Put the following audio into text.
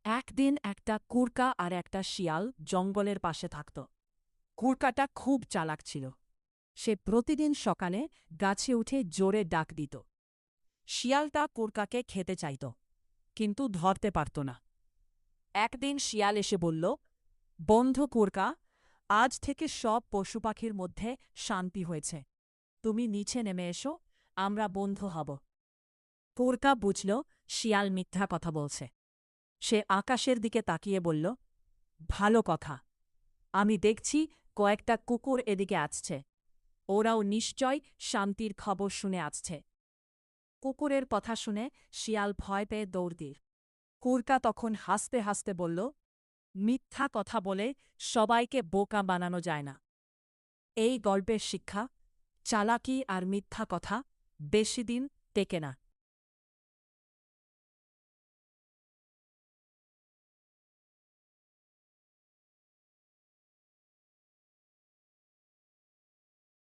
একদিন একটা কুড়কা আর একটা শিয়াল জঙ্গলের পাশে থাকত। কুড়কাটা খুব চালাক ছিল। সে প্রতিদিন সকালে গাছে উঠে জোরে ডাক দিত। শিয়ালটা কুড়কাকে খেতে চাইত, কিন্তু ধরতে পারত না। একদিন শিয়াল এসে বলল, বন্ধু কুড়কা, আজ থেকে সব পশু পাখির মধ্যে শান্তি হয়েছে। তুমি নিচে নেমে এসো, আমরা বন্ধু হব। কুড়কা বুঝল শিয়াল মিথ্যা কথা বলছে। সে আকাশের দিকে তাকিয়ে বলল, ভালো কথা। আমি দেখছি কয়েকটা কুকুর এদিকে আসছে। ওরাও নিশ্চয় শান্তির খবর শুনে আসছে। কুকুরের কথা শুনে শিয়াল ভয় পেয়ে দৌড় দিল। কুড়কা তখন হাসতে হাসতে বলল, মিথ্যা কথা বলে সবাইকে বোকা বানানো যায় না। এই গল্পের শিক্ষা, চালাকি আর মিথ্যা কথা বেশি দিন টেকে না।